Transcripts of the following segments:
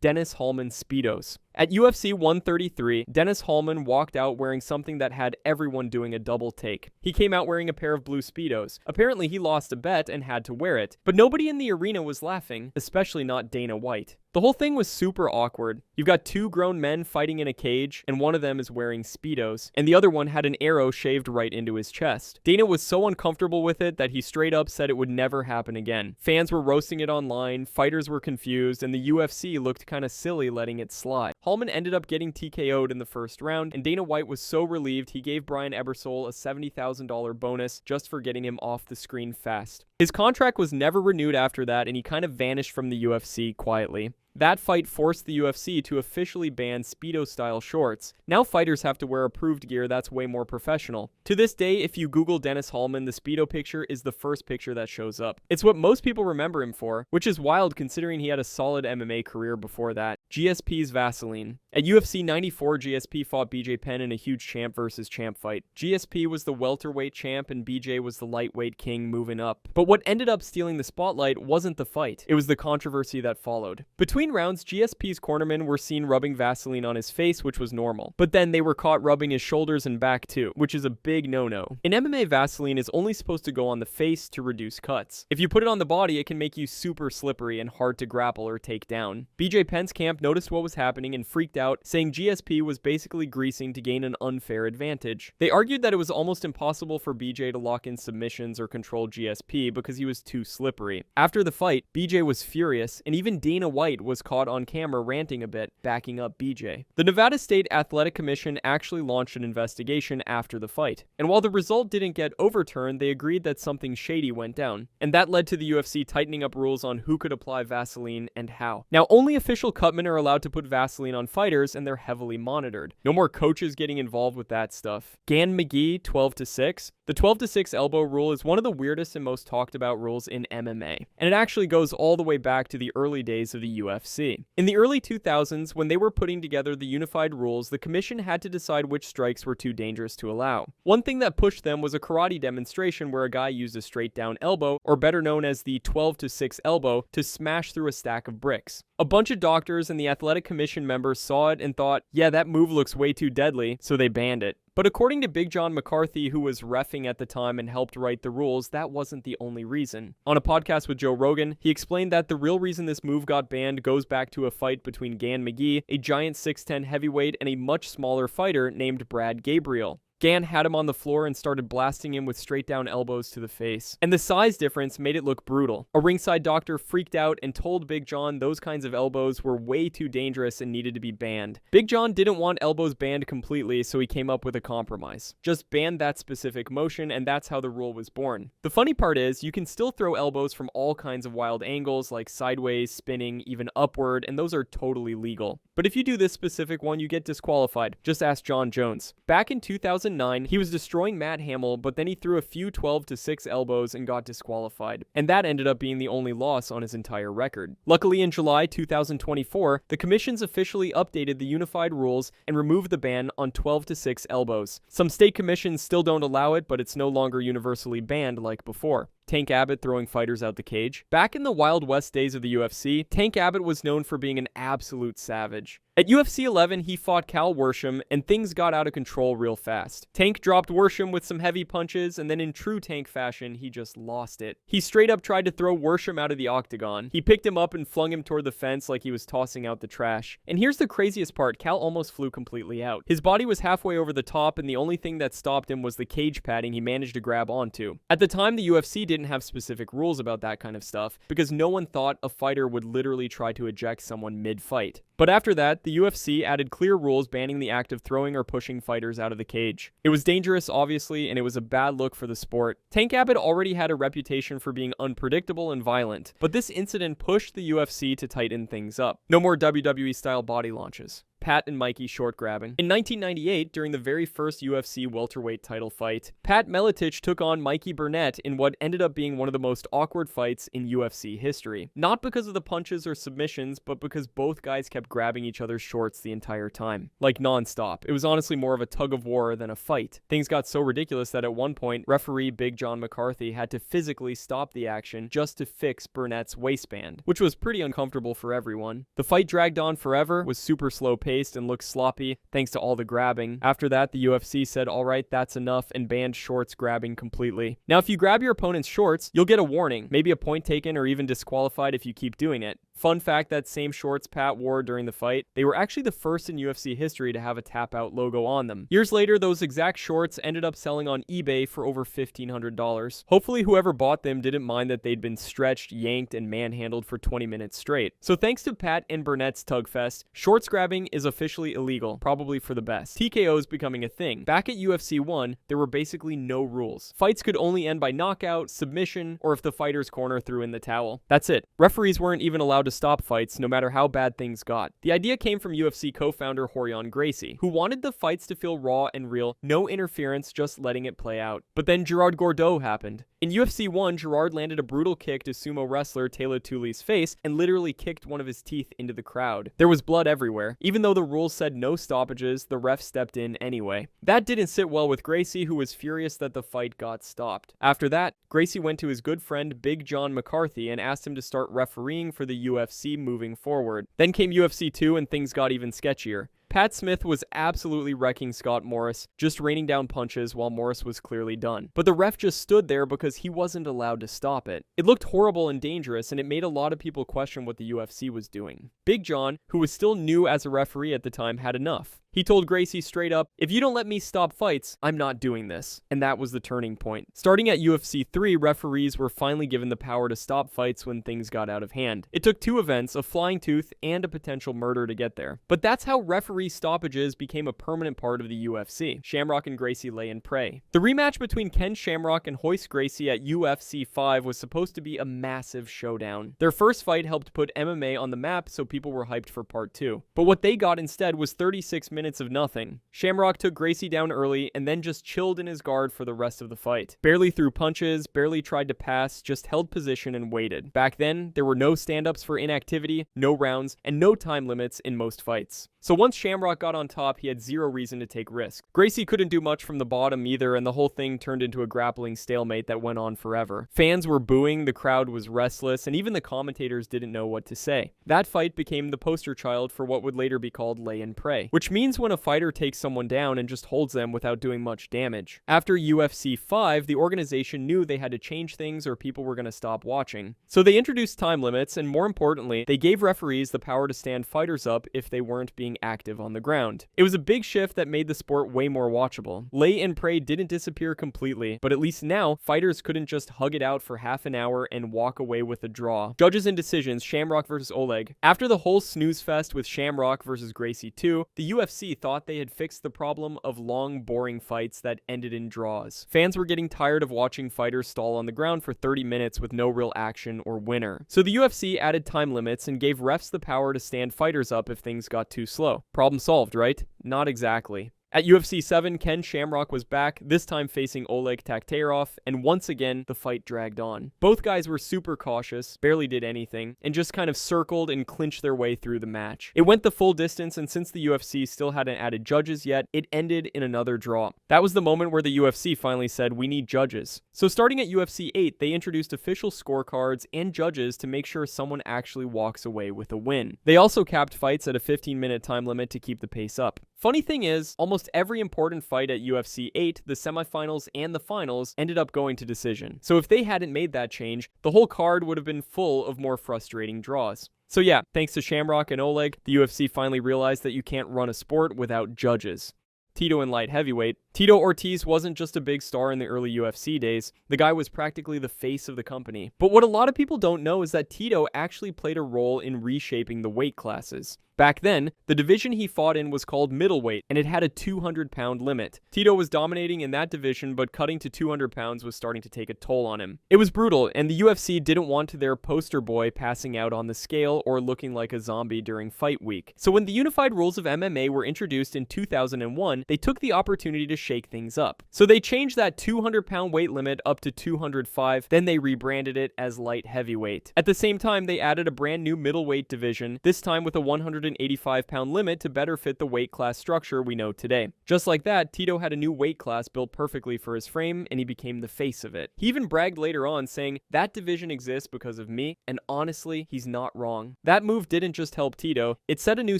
Dennis Hallman Speedos. At UFC 133, Dennis Hallman walked out wearing something that had everyone doing a double take. He came out wearing a pair of blue Speedos. Apparently he lost a bet and had to wear it, but nobody in the arena was laughing, especially not Dana White. The whole thing was super awkward. You've got two grown men fighting in a cage, and one of them is wearing Speedos, and the other one had an arrow shaved right into his chest. Dana was so uncomfortable with it that he straight up said it would never happen again. Fans were roasting it online, fighters were confused, and the UFC looked kinda silly letting it slide. Hallman ended up getting TKO'd in the first round, and Dana White was so relieved he gave Brian Ebersol a $70,000 bonus just for getting him off the screen fast. His contract was never renewed after that, and he kind of vanished from the UFC quietly. That fight forced the UFC to officially ban Speedo-style shorts. Now fighters have to wear approved gear that's way more professional. To this day, if you Google Dennis Hallman, the Speedo picture is the first picture that shows up. It's what most people remember him for, which is wild considering he had a solid MMA career before that. GSP's Vaseline. At UFC 94, GSP fought BJ Penn in a huge champ versus champ fight. GSP was the welterweight champ and BJ was the lightweight king moving up. But what ended up stealing the spotlight wasn't the fight, it was the controversy that followed. Between rounds, GSP's cornermen were seen rubbing Vaseline on his face, which was normal. But then they were caught rubbing his shoulders and back too, which is a big no-no. In MMA, Vaseline is only supposed to go on the face to reduce cuts. If you put it on the body, it can make you super slippery and hard to grapple or take down. BJ Penn's camp noticed what was happening and freaked out, saying GSP was basically greasing to gain an unfair advantage. They argued that it was almost impossible for BJ to lock in submissions or control GSP because he was too slippery. After the fight, BJ was furious, and even Dana White was caught on camera ranting a bit, backing up BJ. The Nevada State Athletic Commission actually launched an investigation after the fight, and while the result didn't get overturned, they agreed that something shady went down, and that led to the UFC tightening up rules on who could apply Vaseline and how. Now, only official cutmen are allowed to put Vaseline on fighters, and they're heavily monitored. No more coaches getting involved with that stuff. Gan McGee, 12-6. The 12-6 elbow rule is one of the weirdest and most talked about rules in MMA, and it actually goes all the way back to the early days of the UFC. In the early 2000s, when they were putting together the unified rules, the commission had to decide which strikes were too dangerous to allow. One thing that pushed them was a karate demonstration where a guy used a straight down elbow, or better known as the 12-6 elbow, to smash through a stack of bricks. A bunch of doctors and the athletic commission members saw it and thought, yeah, that move looks way too deadly, so they banned it. But according to Big Jon McCarthy, who was reffing at the time and helped write the rules, that wasn't the only reason. On a podcast with Joe Rogan, he explained that the real reason this move got banned goes back to a fight between Gan McGee, a giant 6'10" heavyweight, and a much smaller fighter named Brad Gabriel. Gan had him on the floor and started blasting him with straight down elbows to the face. And the size difference made it look brutal. A ringside doctor freaked out and told Big Jon those kinds of elbows were way too dangerous and needed to be banned. Big Jon didn't want elbows banned completely, so he came up with a compromise. Just ban that specific motion, and that's how the rule was born. The funny part is, you can still throw elbows from all kinds of wild angles, like sideways, spinning, even upward, and those are totally legal. But if you do this specific one, you get disqualified. Just ask John Jones. Back in 2009, he was destroying Matt Hamill, but then he threw a few 12-6 elbows and got disqualified. And that ended up being the only loss on his entire record. Luckily, in July 2024, the commissions officially updated the unified rules and removed the ban on 12-6 elbows. Some state commissions still don't allow it, but it's no longer universally banned like before. Tank Abbott throwing fighters out the cage. Back in the Wild West days of the UFC, Tank Abbott was known for being an absolute savage. At UFC 11, he fought Cal Worsham, and things got out of control real fast. Tank dropped Worsham with some heavy punches, and then in true Tank fashion, he just lost it. He straight up tried to throw Worsham out of the octagon. He picked him up and flung him toward the fence like he was tossing out the trash. And here's the craziest part, Cal almost flew completely out. His body was halfway over the top, and the only thing that stopped him was the cage padding he managed to grab onto. At the time, the UFC didn't have specific rules about that kind of stuff, because no one thought a fighter would literally try to eject someone mid-fight. But after that, the UFC added clear rules banning the act of throwing or pushing fighters out of the cage. It was dangerous, obviously, and it was a bad look for the sport. Tank Abbott already had a reputation for being unpredictable and violent, but this incident pushed the UFC to tighten things up. No more WWE-style body launches. Pat and Mikey short grabbing. In 1998, during the very first UFC welterweight title fight, Pat Miletich took on Mikey Burnett in what ended up being one of the most awkward fights in UFC history. Not because of the punches or submissions, but because both guys kept grabbing each other's shorts the entire time. Like non-stop. It was honestly more of a tug of war than a fight. Things got so ridiculous that at one point, referee Big Jon McCarthy had to physically stop the action just to fix Burnett's waistband, which was pretty uncomfortable for everyone. The fight dragged on forever, was super slow paced, and looked sloppy thanks to all the grabbing. After that, the UFC said, alright, that's enough, and banned shorts grabbing completely. Now, if you grab your opponent's shorts, you'll get a warning, maybe a point taken or even disqualified if you keep doing it. Fun fact, that same shorts Pat wore during the fight, they were actually the first in UFC history to have a tap out logo on them. Years later, those exact shorts ended up selling on eBay for over $1,500. Hopefully whoever bought them didn't mind that they'd been stretched, yanked, and manhandled for 20 minutes straight. So thanks to Pat and Burnett's tugfest, shorts grabbing is officially illegal, probably for the best. TKOs becoming a thing. Back at UFC 1, there were basically no rules. Fights could only end by knockout, submission, or if the fighter's corner threw in the towel. That's it. Referees weren't even allowed to stop fights no matter how bad things got. The idea came from UFC co-founder Jon Gracie, who wanted the fights to feel raw and real, no interference, just letting it play out. But then Gerard Gordeau happened. In UFC 1, Gerard landed a brutal kick to sumo wrestler Taylor Tuli's face and literally kicked one of his teeth into the crowd. There was blood everywhere. Even though the rules said no stoppages, the ref stepped in anyway. That didn't sit well with Gracie, who was furious that the fight got stopped. After that, Gracie went to his good friend Big Jon McCarthy and asked him to start refereeing for the UFC moving forward. Then came UFC 2 and things got even sketchier. Pat Smith was absolutely wrecking Scott Morris, just raining down punches while Morris was clearly done. But the ref just stood there because he wasn't allowed to stop it. It looked horrible and dangerous, and it made a lot of people question what the UFC was doing. Big Jon, who was still new as a referee at the time, had enough. He told Gracie straight up, if you don't let me stop fights, I'm not doing this. And that was the turning point. Starting at UFC 3, referees were finally given the power to stop fights when things got out of hand. It took 2 events, a flying tooth and a potential murder to get there. But that's how referee stoppages became a permanent part of the UFC. Shamrock and Gracie lay in prey. The rematch between Ken Shamrock and Royce Gracie at UFC 5 was supposed to be a massive showdown. Their first fight helped put MMA on the map, so people were hyped for part 2. But what they got instead was 36 minutes of nothing. Shamrock took Gracie down early and then just chilled in his guard for the rest of the fight. Barely threw punches, barely tried to pass, just held position and waited. Back then, there were no stand-ups for inactivity, no rounds, and no time limits in most fights. So once Shamrock got on top, he had zero reason to take risks. Gracie couldn't do much from the bottom either, and the whole thing turned into a grappling stalemate that went on forever. Fans were booing, the crowd was restless, and even the commentators didn't know what to say. That fight became the poster child for what would later be called lay and pray, which means when a fighter takes someone down and just holds them without doing much damage. After UFC 5, the organization knew they had to change things or people were going to stop watching. So they introduced time limits, and more importantly, they gave referees the power to stand fighters up if they weren't being active on the ground. It was a big shift that made the sport way more watchable. Lay and pray didn't disappear completely, but at least now, fighters couldn't just hug it out for half an hour and walk away with a draw. Judges and decisions, Shamrock versus Oleg. After the whole snooze fest with Shamrock versus Gracie 2, the UFC thought they had fixed the problem of long, boring fights that ended in draws. Fans were getting tired of watching fighters stall on the ground for 30 minutes with no real action or winner. So the UFC added time limits and gave refs the power to stand fighters up if things got too slow. Problem solved, right? Not exactly. At UFC 7, Ken Shamrock was back, this time facing Oleg Taktarov, and once again, the fight dragged on. Both guys were super cautious, barely did anything, and just kind of circled and clinched their way through the match. It went the full distance, and since the UFC still hadn't added judges yet, it ended in another draw. That was the moment where the UFC finally said, we need judges. So starting at UFC 8, they introduced official scorecards and judges to make sure someone actually walks away with a win. They also capped fights at a 15-minute time limit to keep the pace up. Funny thing is, almost every important fight at UFC 8, the semifinals and the finals, ended up going to decision. So if they hadn't made that change, the whole card would have been full of more frustrating draws. So yeah, thanks to Shamrock and Oleg, the UFC finally realized that you can't run a sport without judges. Tito in light heavyweight. Tito Ortiz wasn't just a big star in the early UFC days, the guy was practically the face of the company. But what a lot of people don't know is that Tito actually played a role in reshaping the weight classes. Back then, the division he fought in was called middleweight, and it had a 200-pound limit. Tito was dominating in that division, but cutting to 200 pounds was starting to take a toll on him. It was brutal, and the UFC didn't want their poster boy passing out on the scale or looking like a zombie during fight week. So when the unified rules of MMA were introduced in 2001, they took the opportunity to shake things up. So they changed that 200-pound weight limit up to 205, then they rebranded it as light heavyweight. At the same time, they added a brand new middleweight division, this time with a 185-pound limit to better fit the weight class structure we know today. Just like that, Tito had a new weight class built perfectly for his frame, and he became the face of it. He even bragged later on, saying, "That division exists because of me, and honestly, he's not wrong." That move didn't just help Tito, it set a new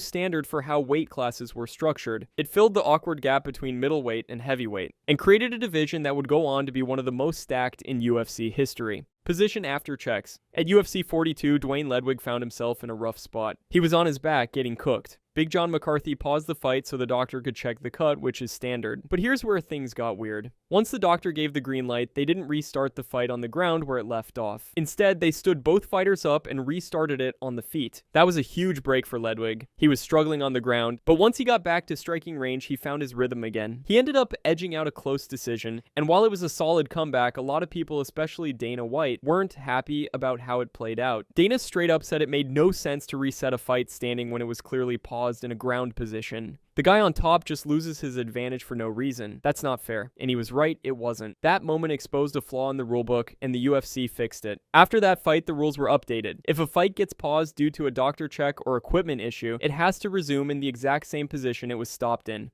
standard for how weight classes were structured. It filled the awkward gap between middleweight and heavyweight, and created a division that would go on to be one of the most stacked in UFC history. Position after checks. At UFC 42, Duane Ledwig found himself in a rough spot. He was on his back getting cooked. Big John McCarthy paused the fight so the doctor could check the cut, which is standard. But here's where things got weird. Once the doctor gave the green light, they didn't restart the fight on the ground where it left off. Instead, they stood both fighters up and restarted it on the feet. That was a huge break for Ledwig. He was struggling on the ground, but once he got back to striking range, he found his rhythm again. He ended up edging out a close decision, and while it was a solid comeback, a lot of people, especially Dana White, weren't happy about how it played out. Dana straight up said it made no sense to reset a fight standing when it was clearly paused in a ground position. The guy on top just loses his advantage for no reason. That's not fair. And he was right, it wasn't. That moment exposed a flaw in the rulebook, and the UFC fixed it. After that fight, the rules were updated. If a fight gets paused due to a doctor check or equipment issue, it has to resume in the exact same position it was stopped in.